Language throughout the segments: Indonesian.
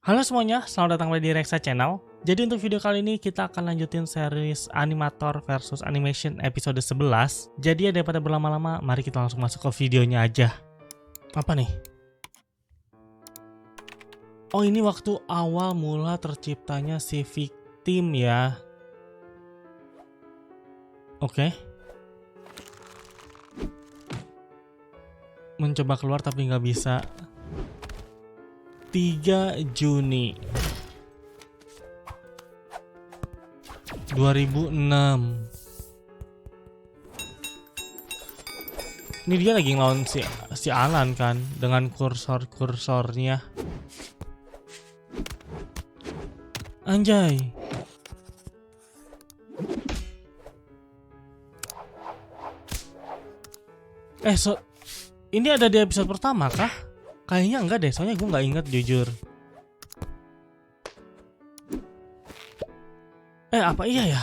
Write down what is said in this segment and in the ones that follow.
Halo semuanya, selamat datang kembali di Rexa Channel. Jadi untuk video kali ini kita akan lanjutin series Animator versus Animation episode 11. Jadi ya daripada berlama-lama, mari kita langsung masuk ke videonya aja. Apa nih? Oh, ini waktu awal mula terciptanya si victim ya. Oke. Mencoba keluar tapi nggak bisa. 3 Juni 2006. Ini dia lagi ngelawan si Alan kan dengan kursor-kursornya. Anjay. Ini ada di episode pertama kah? Kayaknya enggak deh, soalnya gue nggak inget jujur. Apa iya ya?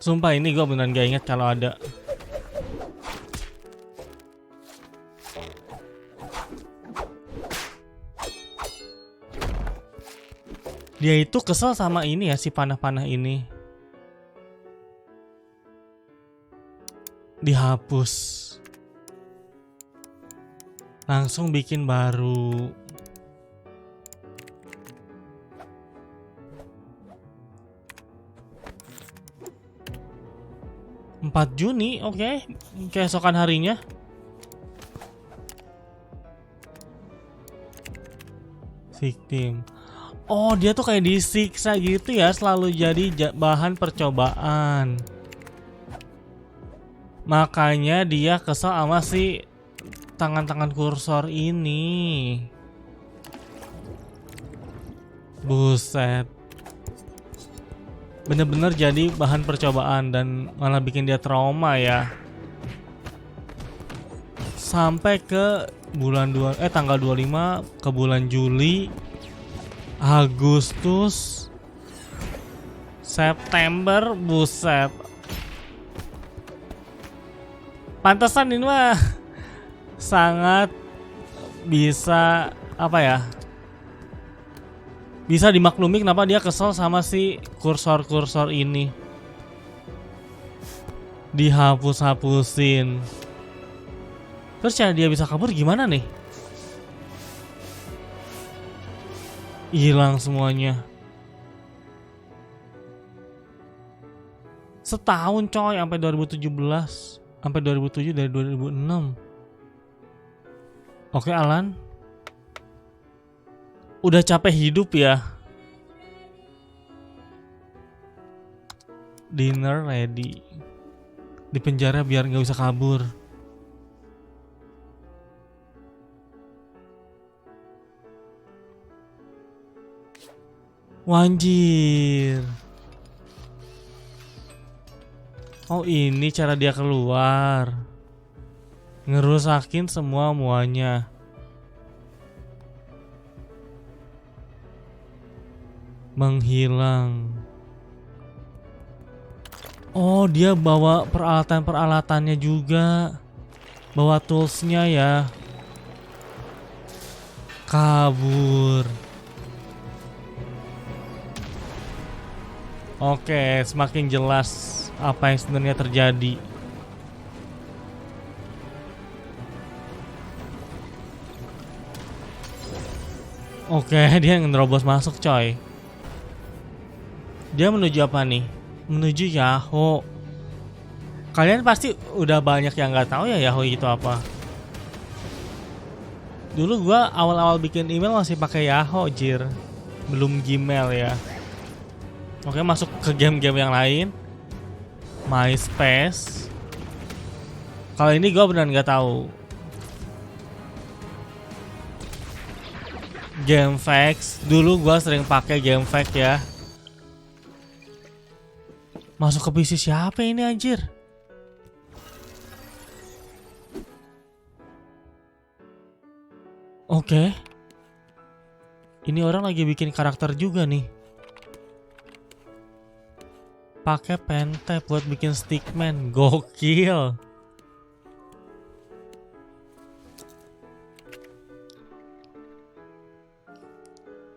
Sumpah ini gue beneran gak inget kalau ada. Dia itu kesel sama ini ya, si panah-panah ini. Dihapus. Langsung bikin baru. (4 Juni, oke. Keesokan harinya. Victim. Oh, dia tuh kayak disiksa gitu ya, selalu jadi bahan percobaan. Makanya dia kesel sama si tangan-tangan kursor ini. Buset. Bener-bener jadi bahan percobaan dan malah bikin dia trauma ya. Sampai ke tanggal 25 ke bulan Juli, Agustus, September, buset. Pantesan ini mah sangat bisa bisa dimaklumi kenapa dia kesel sama si kursor-kursor ini. Dihapus-hapusin. Terus cara dia bisa kabur gimana nih? Hilang semuanya. Setahun coy, sampai 2017. Sampai 2007 dari 2006. Oke Alan. Udah capek hidup ya. Dinner ready. Di penjara biar gak bisa kabur. Wanjir. Oh, ini cara dia keluar. Ngerusakin muanya. Menghilang. Oh, dia bawa peralatan-peralatannya juga. Bawa toolsnya ya. Kabur. Oke, semakin jelas apa yang sebenarnya terjadi. Oke, dia ngerobos masuk coy. Dia menuju apa nih? Menuju Yahoo. Kalian pasti udah banyak yang nggak tahu ya Yahoo itu apa. Dulu gua awal-awal bikin email masih pakai Yahoo, jir. Belum Gmail ya. Oke, masuk ke game-game yang lain. MySpace. Kalau ini gue beneran nggak tahu. GameFAQs. Dulu gue sering pakai GameFAQ ya. Masuk ke PC siapa ini anjir? Oke. Ini orang lagi bikin karakter juga nih. Pakai pentap buat bikin stickman, gokil.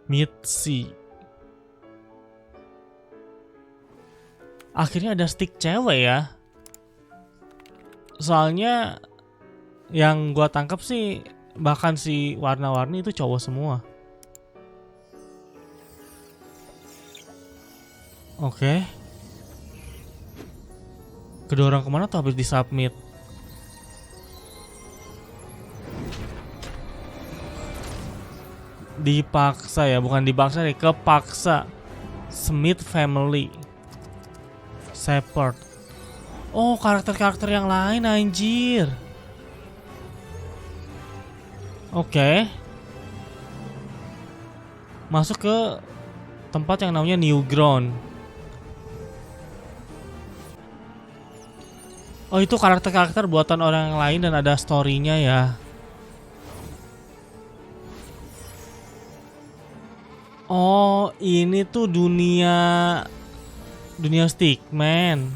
Mitzi. Akhirnya ada stick cewek ya. Soalnya yang gua tangkap sih bahkan si warna-warni itu cowok semua. Oke. Kedua orang kemana tuh habis disubmit? Dipaksa ya, bukan dipaksa nih, kepaksa. Smith family. Shepard. Oh, karakter-karakter yang lain anjir. Oke. Masuk ke tempat yang namanya Newground. Oh, itu karakter-karakter buatan orang yang lain dan ada story-nya ya. Oh, ini tuh dunia Stickman.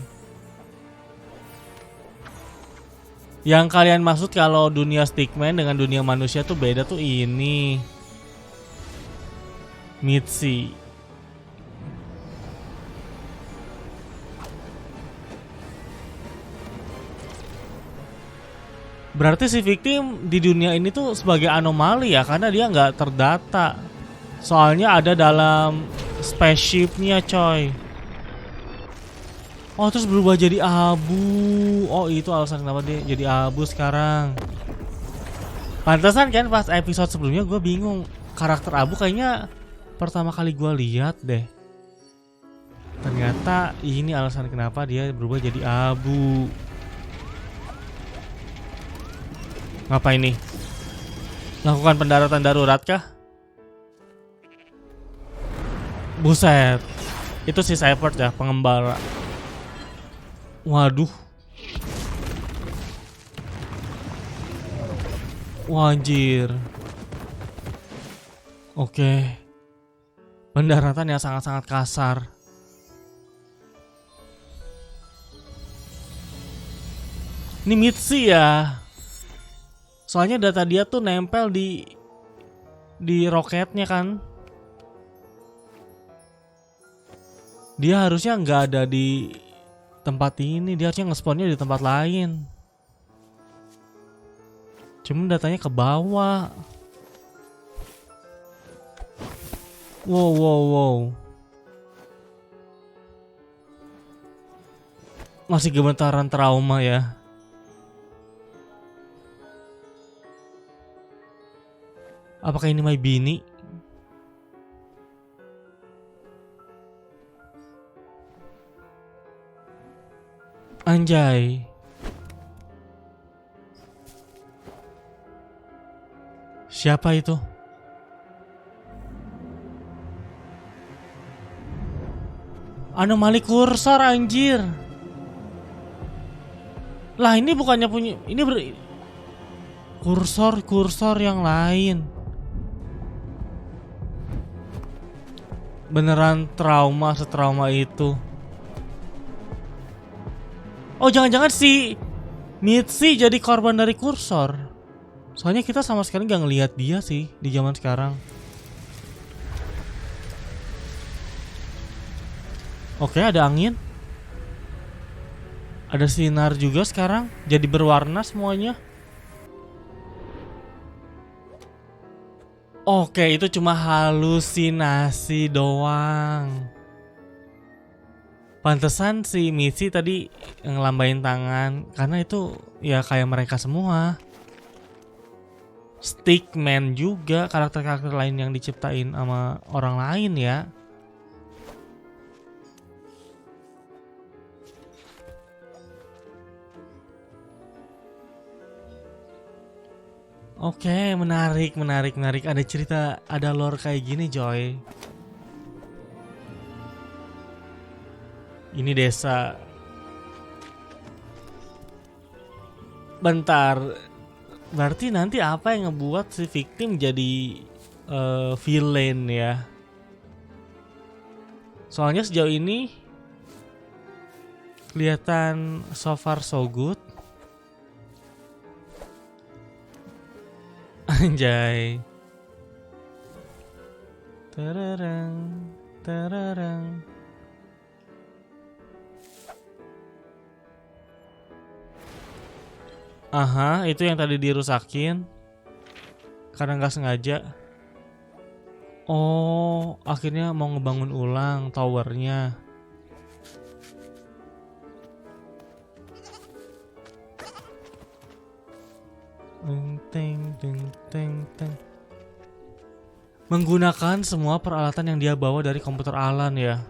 Yang kalian maksud kalau dunia Stickman dengan dunia manusia tuh beda tuh ini. Mitzi. Berarti si victim di dunia ini tuh sebagai anomali ya, karena dia nggak terdata. Soalnya ada dalam spaceship-nya coy. Oh, terus berubah jadi abu. Oh, itu alasan kenapa dia jadi abu sekarang. Pantesan kan pas episode sebelumnya gue bingung. Karakter abu kayaknya pertama kali gue lihat deh. Ternyata ini alasan kenapa dia berubah jadi abu. Ngapa ini? Lakukan pendaratan darurat kah? Buset. Itu si Shepard ya, pengembara. Waduh. Wajir. Oke. Pendaratan yang sangat-sangat kasar. Ini Mitzi ya. Soalnya data dia tuh nempel di roketnya kan. Dia harusnya nggak ada di tempat ini, dia harusnya nge-spawnnya di tempat lain. Cuma datanya ke bawah. Wow. Masih gemetaran trauma ya. Apakah ini My Bini? Anjay. Siapa itu? Anomali kursor anjir. Lah ini bukannya punya ini kursor yang lain. Beneran setrauma itu. Oh, jangan-jangan si Mitzi jadi korban dari kursor. Soalnya kita sama sekali gak ngelihat dia sih di zaman sekarang. Oke, ada angin. Ada sinar juga sekarang. Jadi berwarna semuanya. Oke, itu cuma halusinasi doang. Pantesan si Mitzi tadi ngelambain tangan. Karena itu ya kayak mereka semua. Stickman juga, karakter-karakter lain yang diciptain sama orang lain ya. Oke, menarik. Ada cerita, ada lore kayak gini, Joy. Ini desa. Bentar. Berarti nanti apa yang ngebuat si victim jadi villain ya? Soalnya sejauh ini kelihatan so far so good. Anjay. Terereng, terereng. Aha, itu yang tadi dirusakin karena nggak sengaja. Oh, akhirnya mau ngebangun ulang towernya. Teng, teng, teng, teng. Menggunakan semua peralatan yang dia bawa dari komputer Alan ya.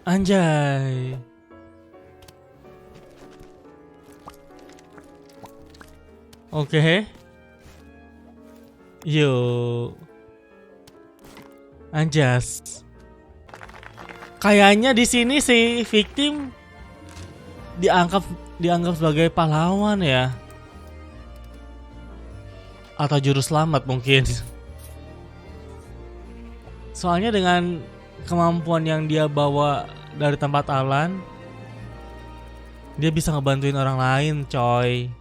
Anjay. Oke. Yuk. Anjas. Kayaknya di sini si victim dianggap sebagai pahlawan ya. Atau juru selamat mungkin. Soalnya dengan kemampuan yang dia bawa dari tempat Alan, dia bisa ngebantuin orang lain, coy.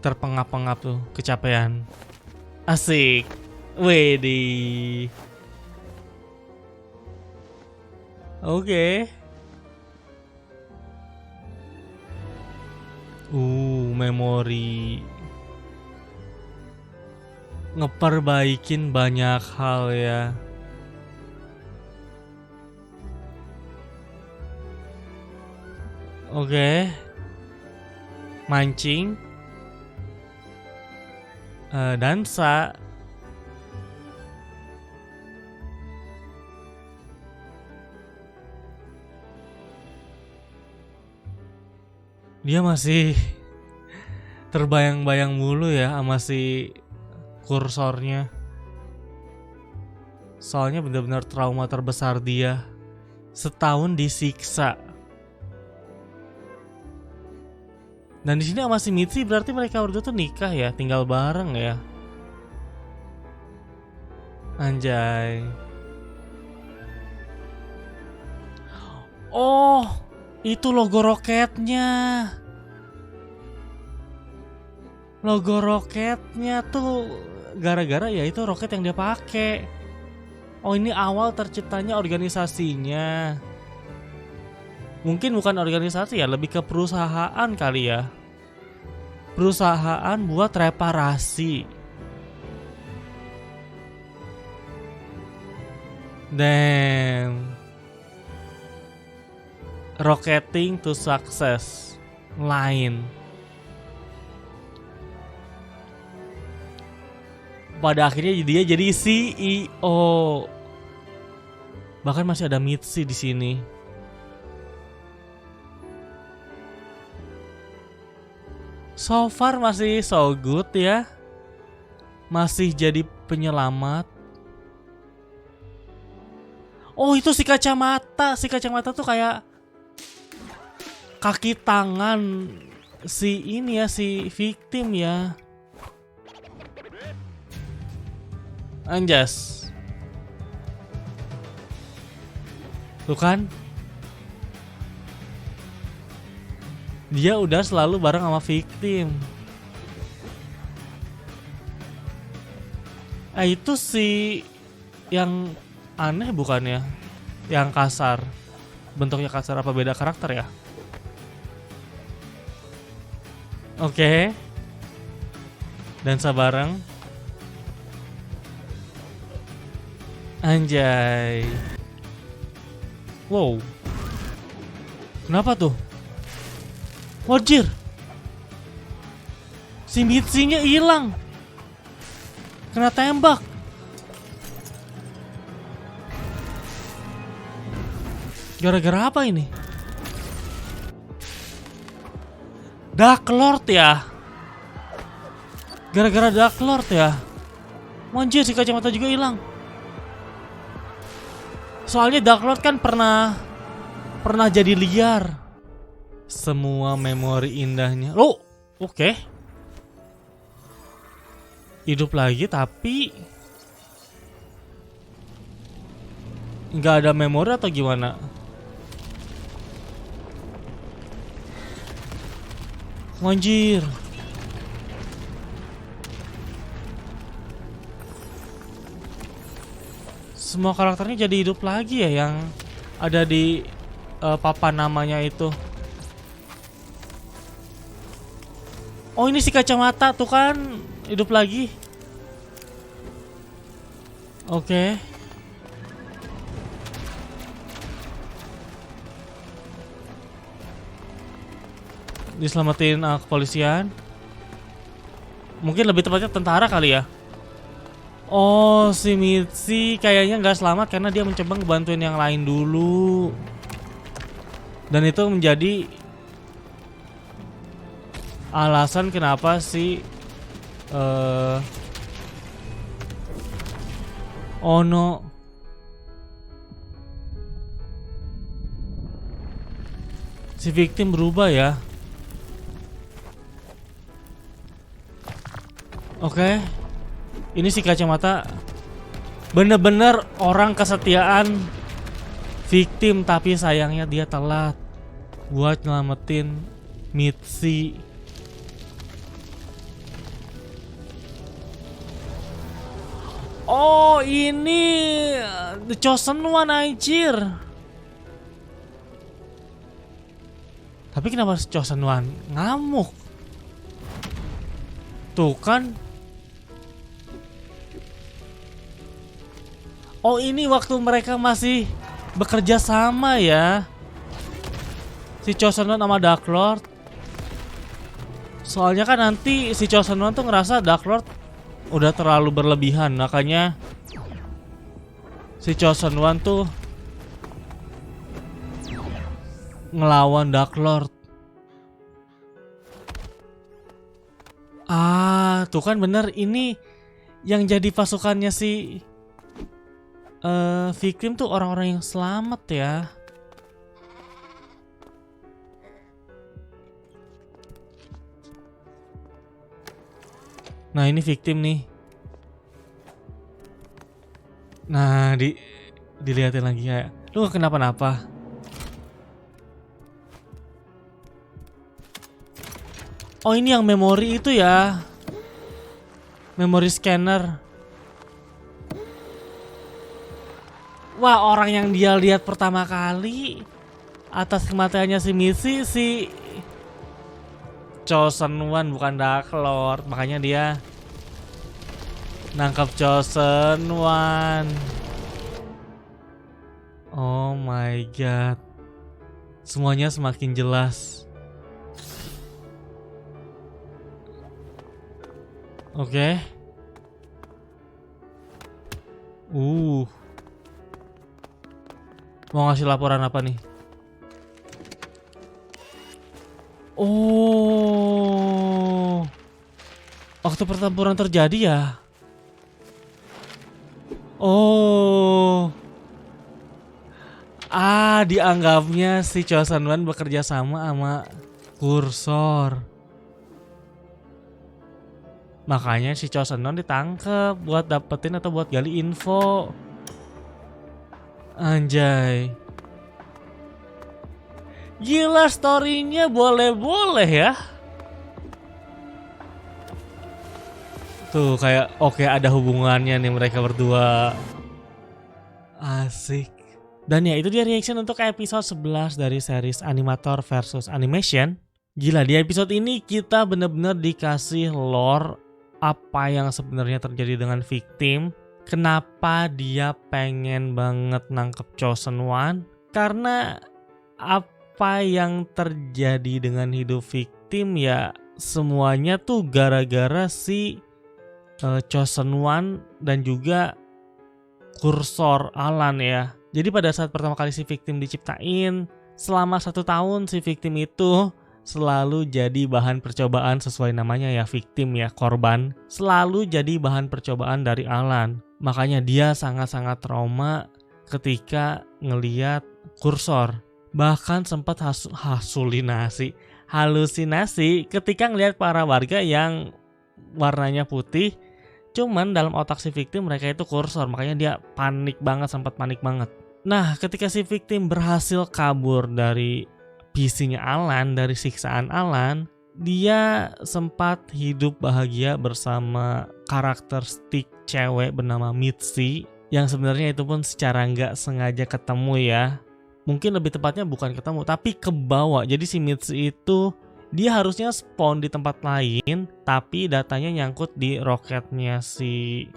Terpengap-pengap tuh, kecapean. Asik. Wedi. Oke. Memori. Ngeperbaikin banyak hal ya. Oke. Mancing. Dansa. Dia masih terbayang-bayang mulu ya sama si kursornya. Soalnya benar-benar trauma terbesar dia. Setahun disiksa. Dan di sini sama si Mitzi berarti mereka berdua tuh nikah ya, tinggal bareng ya. Anjay. Oh, itu logo roketnya. Logo roketnya tuh gara-gara ya itu roket yang dia pakai. Oh, ini awal terciptanya organisasinya. Mungkin bukan organisasi ya, lebih ke perusahaan kali ya. Perusahaan buat reparasi. Damn. Rocketing to success line. Pada akhirnya dia jadi CEO. Bahkan masih ada Mitzi di sini. So far masih so good ya. Masih jadi penyelamat. Oh, itu si kacamata. Si kacamata tuh kayak kaki tangan si ini ya, si victim ya. Anjas. Tuh kan. Dia udah selalu bareng sama victim. Itu si yang aneh bukannya? Yang kasar. Bentuknya kasar, apa beda karakter ya? Oke. Dansa bareng. Anjay. Wow. Kenapa tuh? Wajir. Si Mitzi-nya hilang. Kena tembak. Gara-gara apa ini? Dark Lord ya. Gara-gara Dark Lord ya. Anjir, si kacamata juga hilang. Soalnya Dark Lord kan pernah jadi liar. Semua memori indahnya. Oh, oke. Hidup lagi tapi nggak ada memori atau gimana? Anjir. semua karakternya jadi hidup lagi ya yang ada di papan namanya itu. Oh, ini si kacamata tuh kan hidup lagi. Oke. Diselamatin kepolisian. Mungkin lebih tepatnya tentara kali ya. Oh, si Mitzi kayaknya nggak selamat karena dia mencoba ngebantuin yang lain dulu. Dan itu menjadi alasan kenapa si oh no, si victim berubah ya. Oke. Ini si kacamata bener-bener orang kesetiaan victim, tapi sayangnya dia telat buat nyelamatin Mitzi. Oh, ini The Chosen One, anjir. Tapi kenapa The Chosen One ngamuk? Tuh kan. Oh, ini waktu mereka masih bekerja sama ya, si Chosen One sama Dark Lord. Soalnya kan nanti si Chosen One tuh ngerasa Dark Lord udah terlalu berlebihan, makanya si Chosen One tuh ngelawan Dark Lord. Ah, tuh kan bener, ini yang jadi pasukannya si victim tuh orang-orang yang selamat ya. Nah, ini victim nih. Nah, dilihatin lagi kayak, lu gak kenapa-napa. Oh, ini yang memori itu ya. Memori scanner. Wah, orang yang dia lihat pertama kali atas kematiannya si Mitzi, si Chosen One, bukan Dark Lord. Makanya dia nangkap Chosen One. Oh my god, semuanya semakin jelas. Oke. Mau ngasih laporan apa nih? Oh, waktu pertempuran terjadi ya. Oh, dianggapnya si Chosen One bekerja sama Kursor. Makanya si Chosen One ditangkap buat dapetin atau buat gali info. Anjay. Gila, story-nya boleh-boleh ya. Tuh kayak oke, ada hubungannya nih mereka berdua. Asik. Dan ya, itu dia reaction untuk episode 11 dari series Animator versus Animation. Gila, di episode ini kita bener-bener dikasih lore apa yang sebenarnya terjadi dengan victim. Kenapa dia pengen banget nangkep Chosen One? Karena apa yang terjadi dengan hidup victim ya semuanya tuh gara-gara si Chosen One dan juga Kursor Alan ya. Jadi pada saat pertama kali si victim diciptain, selama 1 tahun si victim itu selalu jadi bahan percobaan, sesuai namanya ya, victim ya, korban. Selalu jadi bahan percobaan dari Alan. Makanya dia sangat-sangat trauma ketika ngeliat Kursor. Bahkan sempat halusinasi ketika ngeliat para warga yang warnanya putih. Cuman dalam otak si victim mereka itu Kursor. Makanya dia panik banget, sempat panik banget. Nah, ketika si victim berhasil kabur dari PC-nya Alan, dari siksaan Alan, dia sempat hidup bahagia bersama karakteristik cewek bernama Mitzi yang sebenarnya itu pun secara nggak sengaja ketemu ya. Mungkin lebih tepatnya bukan ketemu, tapi kebawa. Jadi si Mitzi itu dia harusnya spawn di tempat lain, tapi datanya nyangkut di roketnya si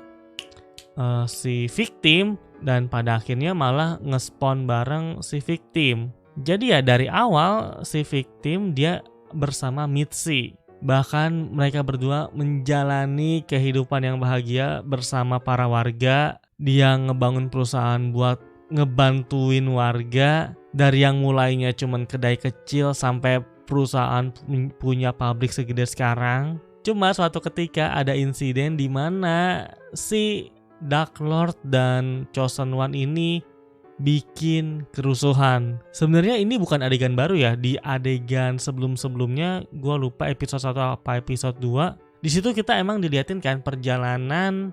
victim, dan pada akhirnya malah nge-spawn bareng si victim. Jadi ya dari awal si victim dia bersama Mitzi. Bahkan mereka berdua menjalani kehidupan yang bahagia bersama para warga. Dia ngebangun perusahaan buat ngebantuin warga, dari yang mulainya cuman kedai kecil sampai perusahaan punya pabrik segede sekarang. Cuma suatu ketika ada insiden di mana si Dark Lord dan Chosen One ini bikin kerusuhan. Sebenarnya ini bukan adegan baru ya. Di adegan sebelum-sebelumnya, gue lupa episode 1 apa episode 2. Di situ kita emang diliatin kan perjalanan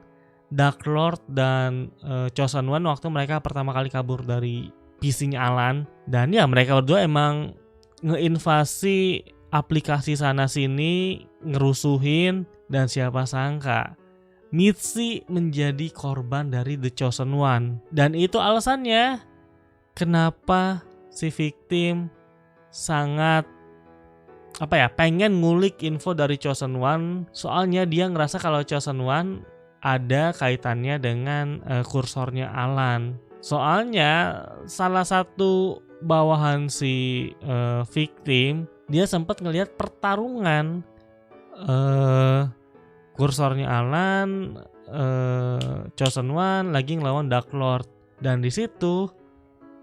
Dark Lord dan Chosen One waktu mereka pertama kali kabur dari PC-nya Alan. Dan ya mereka berdua emang ngeinvasi aplikasi sana sini, ngerusuhin, dan siapa sangka Mitzi menjadi korban dari The Chosen One. Dan itu alasannya kenapa si victim sangat pengen ngulik info dari Chosen One. Soalnya dia ngerasa kalau Chosen One ada kaitannya dengan kursornya Alan. Soalnya salah satu bawahan si victim, dia sempat ngelihat pertarungan kursornya Alan, Chosen One lagi ngelawan Dark Lord, dan di situ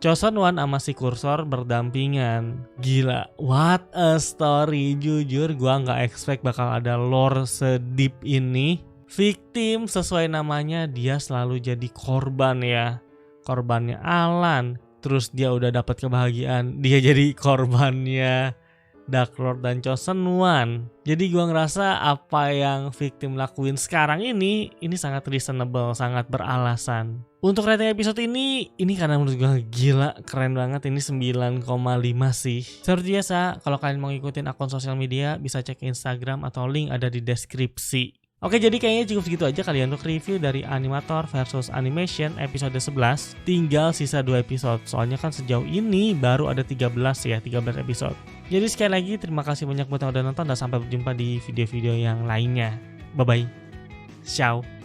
Chosen One sama si kursor berdampingan. Gila, what a story. Jujur gua nggak expect bakal ada lore sedeep ini. Victim sesuai namanya, dia selalu jadi korban ya. Korbannya Alan, terus dia udah dapat kebahagiaan, dia jadi korbannya Dark Lord dan Chosen One. Jadi gue ngerasa apa yang victim lakuin sekarang ini sangat reasonable, sangat beralasan. Untuk rating episode ini karena menurut gue gila, keren banget. Ini 9,5 sih. Seperti biasa, kalau kalian mau ngikutin akun sosial media, bisa cek Instagram atau link ada di deskripsi. Oke, jadi kayaknya cukup segitu aja kali ya untuk review dari Animator versus Animation episode 11. Tinggal sisa 2 episode, soalnya kan sejauh ini baru ada 13 episode. Jadi sekali lagi terima kasih banyak buat yang udah nonton, dan sampai berjumpa di video-video yang lainnya. Bye-bye. Ciao.